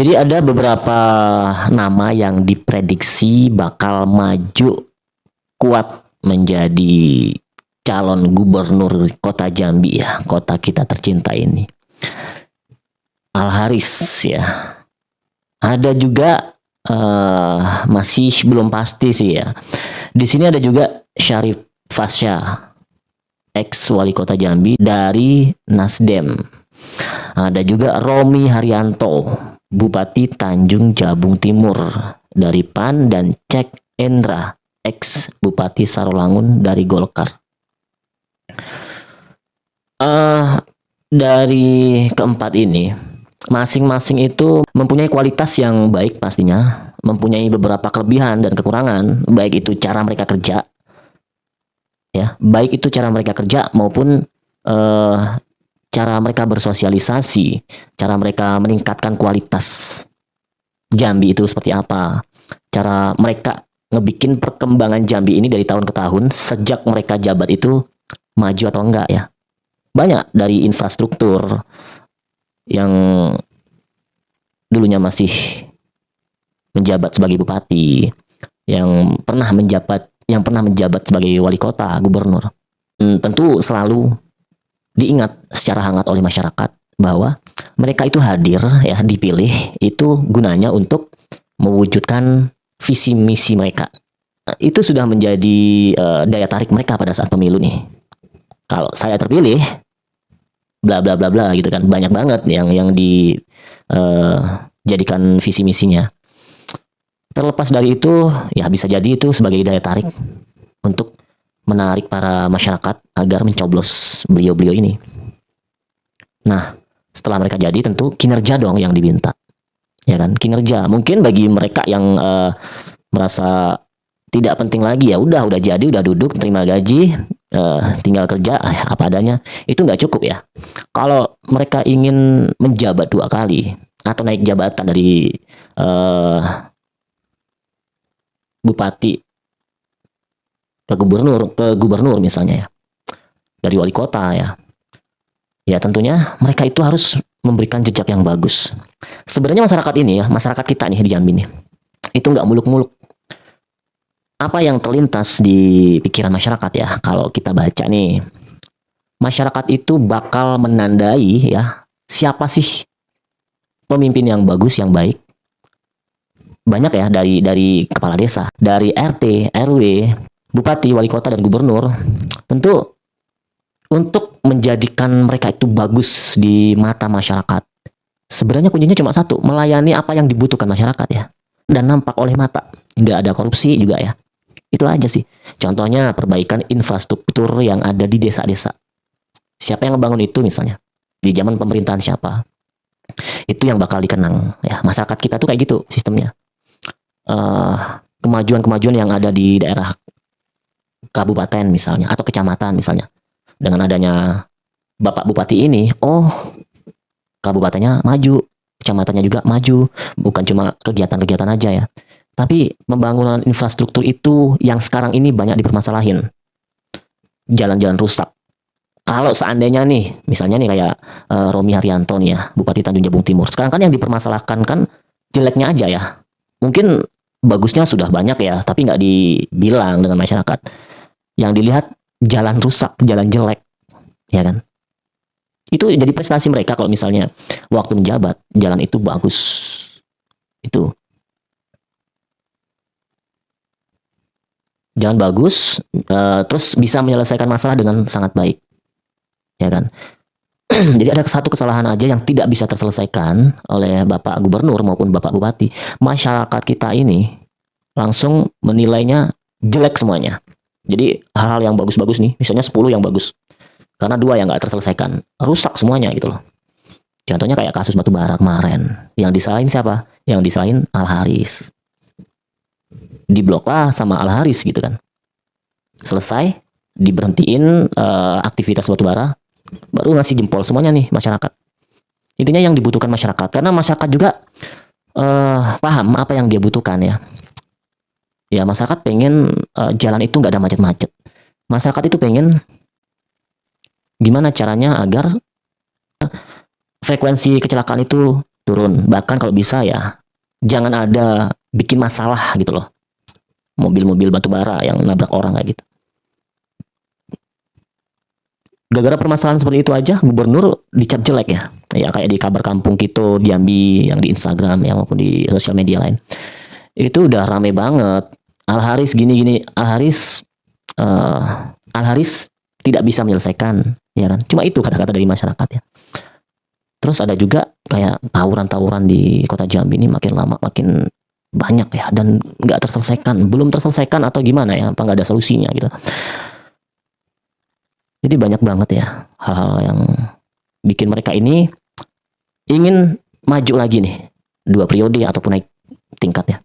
Jadi ada beberapa nama yang diprediksi bakal maju kuat menjadi calon gubernur kota Jambi ya, kota kita tercinta ini. Al Haris ya. Ada juga masih belum pasti sih ya. Di sini ada juga Syarif Fasya, ex wali kota Jambi dari Nasdem. Ada juga Romi Haryanto, Bupati Tanjung Jabung Timur dari PAN, dan Cek Endra, ex Bupati Sarolangun dari Golkar. Dari keempat ini, masing-masing itu mempunyai kualitas yang baik pastinya, mempunyai beberapa kelebihan dan kekurangan, baik itu cara mereka kerja, ya, baik itu cara mereka kerja maupun cara mereka bersosialisasi, cara mereka meningkatkan kualitas Jambi itu seperti apa, cara mereka ngebikin perkembangan Jambi ini dari tahun ke tahun sejak mereka jabat itu maju atau enggak ya. Banyak dari infrastruktur yang dulunya masih menjabat sebagai bupati, yang pernah menjabat sebagai wali kota, gubernur, tentu selalu diingat secara hangat oleh masyarakat bahwa mereka itu hadir ya, dipilih itu gunanya untuk mewujudkan visi misi mereka. Itu sudah menjadi daya tarik mereka pada saat pemilu nih. Kalau saya terpilih, bla bla bla bla gitu kan, banyak banget yang dijadikan visi misinya. Terlepas dari itu, ya bisa jadi itu sebagai daya tarik untuk menarik para masyarakat agar mencoblos beliau-beliau ini. Nah, setelah mereka jadi tentu kinerja dong yang diminta. Ya kan, kinerja. Mungkin bagi mereka yang merasa tidak penting lagi, ya udah jadi, udah duduk, terima gaji, tinggal kerja apa adanya, itu nggak cukup ya. Kalau mereka ingin menjabat 2 kali atau naik jabatan dari bupati ke gubernur misalnya ya, dari wali kota ya, ya tentunya mereka itu harus memberikan jejak yang bagus. Sebenarnya masyarakat ini ya, masyarakat kita nih di Jambi nih, itu nggak muluk-muluk. Apa yang terlintas di pikiran masyarakat ya, kalau kita baca nih, masyarakat itu bakal menandai ya, siapa sih pemimpin yang bagus, yang baik. Banyak ya, dari kepala desa, dari RT, RW, bupati, wali kota, dan gubernur. Tentu untuk menjadikan mereka itu bagus di mata masyarakat, sebenarnya kuncinya cuma satu, melayani apa yang dibutuhkan masyarakat ya, dan nampak oleh mata, nggak ada korupsi juga ya. Itu aja sih. Contohnya perbaikan infrastruktur yang ada di desa-desa. Siapa yang ngebangun itu misalnya? Di zaman pemerintahan siapa? Itu yang bakal dikenang ya. Masyarakat kita tuh kayak gitu sistemnya. Kemajuan-kemajuan yang ada di daerah kabupaten misalnya, atau kecamatan misalnya, dengan adanya Bapak Bupati ini, oh kabupatennya maju, kecamatannya juga maju, bukan cuma kegiatan-kegiatan aja ya, tapi pembangunan infrastruktur itu yang sekarang ini banyak dipermasalahin. Jalan-jalan rusak. Kalau seandainya nih, misalnya nih kayak Romi Haryanto nih ya, Bupati Tanjung Jabung Timur, sekarang kan yang dipermasalahkan kan jeleknya aja ya. Mungkin bagusnya sudah banyak ya, tapi nggak dibilang dengan masyarakat. Yang dilihat jalan rusak, jalan jelek, ya kan? Itu jadi prestasi mereka kalau misalnya waktu menjabat jalan itu bagus. Itu jalan bagus, terus bisa menyelesaikan masalah dengan sangat baik, ya kan? Jadi ada satu kesalahan aja yang tidak bisa terselesaikan oleh Bapak Gubernur maupun Bapak Bupati, masyarakat kita ini langsung menilainya jelek semuanya. Jadi hal-hal yang bagus-bagus nih, misalnya 10 yang bagus, karena 2 yang nggak terselesaikan, rusak semuanya gitu loh. Contohnya kayak kasus Batubara kemarin, yang disalahin siapa? Yang disalahin Al Haris. Diblok lah sama Al Haris gitu kan. Selesai, diberhentiin aktivitas Batubara, baru ngasih jempol semuanya nih masyarakat. Intinya yang dibutuhkan masyarakat, karena masyarakat juga paham apa yang dia butuhkan ya. Ya masyarakat pengen jalan itu nggak ada macet-macet. Masyarakat itu pengen gimana caranya agar frekuensi kecelakaan itu turun. Bahkan kalau bisa ya jangan ada bikin masalah gitu loh. Mobil-mobil batubara yang nabrak orang kayak gitu. Gara-gara permasalahan seperti itu aja gubernur dicap jelek ya. Ya kayak di kabar kampung Kito, Jambi yang di Instagram ya maupun di sosial media lain. Itu udah rame banget. Al Haris gini-gini, Al Haris tidak bisa menyelesaikan, ya kan? Cuma itu kata-kata dari masyarakat ya. Terus ada juga kayak tawuran-tawuran di kota Jambi ini makin lama makin banyak ya dan nggak terselesaikan, belum terselesaikan atau gimana ya? Apa nggak ada solusinya gitu? Jadi banyak banget ya hal-hal yang bikin mereka ini ingin maju lagi nih 2 periode ataupun naik tingkat ya.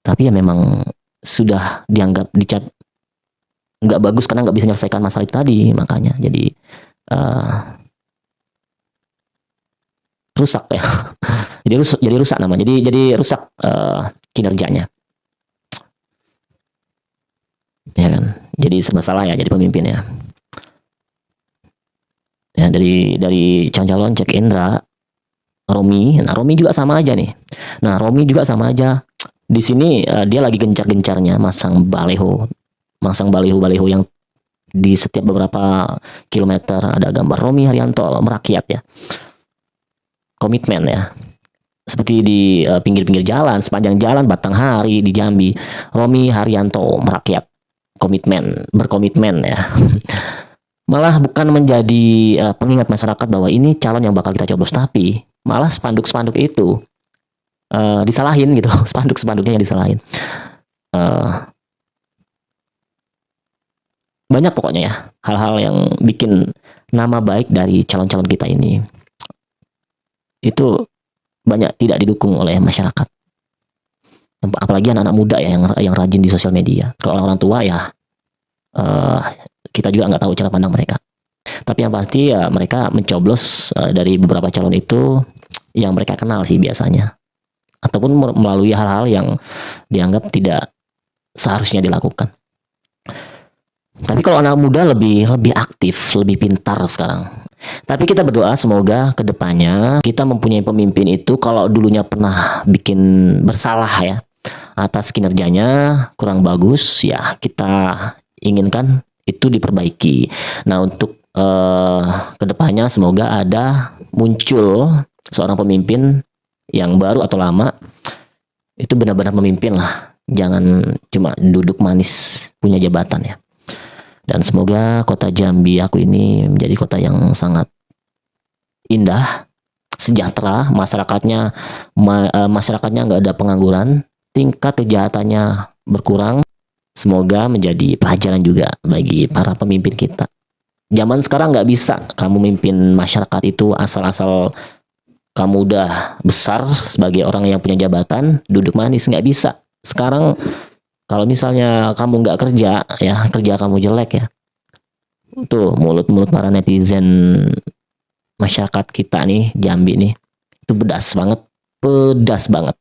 Tapi ya memang sudah dicap nggak bagus karena nggak bisa menyelesaikan masalah itu tadi, makanya jadi rusak ya. jadi rusak namanya. Jadi rusak kinerjanya. Ya kan. Jadi serba salah ya jadi pemimpin ya. Ya dari calon-calon Cek Indra, Romi, nah Romi juga sama aja nih. Nah Romi juga sama aja. Di sini dia lagi gencar-gencarnya masang baliho yang di setiap beberapa kilometer ada gambar Romi Haryanto merakyat ya. Komitmen ya. Seperti di pinggir-pinggir jalan, sepanjang jalan Batanghari di Jambi, Romi Haryanto merakyat. Berkomitmen ya. Malah bukan menjadi pengingat masyarakat bahwa ini calon yang bakal kita coblos, tapi malah spanduk-spanduk itu disalahin gitu. Spanduk-spanduknya yang disalahin. Banyak pokoknya ya hal-hal yang bikin nama baik dari calon-calon kita ini itu banyak tidak didukung oleh masyarakat. Apalagi anak-anak muda ya yang rajin di sosial media. Kalau orang tua ya kita juga nggak tahu cara pandang mereka. Tapi yang pasti ya mereka mencoblos dari beberapa calon itu yang mereka kenal sih biasanya. Ataupun melalui hal-hal yang dianggap tidak seharusnya dilakukan. Tapi kalau anak muda lebih aktif, lebih pintar sekarang. Tapi kita berdoa semoga kedepannya kita mempunyai pemimpin itu kalau dulunya pernah bikin bersalah ya atas kinerjanya kurang bagus ya kita inginkan itu diperbaiki. Nah untuk kedepannya semoga ada muncul seorang pemimpin yang baru atau lama itu benar-benar memimpin lah, jangan cuma duduk manis punya jabatan ya. Dan semoga kota Jambi aku ini menjadi kota yang sangat indah, sejahtera, masyarakatnya nggak ada pengangguran, tingkat kejahatannya berkurang. Semoga menjadi pelajaran juga bagi para pemimpin kita. Zaman sekarang nggak bisa kamu mimpin masyarakat itu asal-asal kamu udah besar sebagai orang yang punya jabatan, duduk manis, nggak bisa. Sekarang kalau misalnya kamu nggak kerja, ya kerja kamu jelek ya. Tuh mulut-mulut para netizen masyarakat kita nih, Jambi nih, itu pedas banget.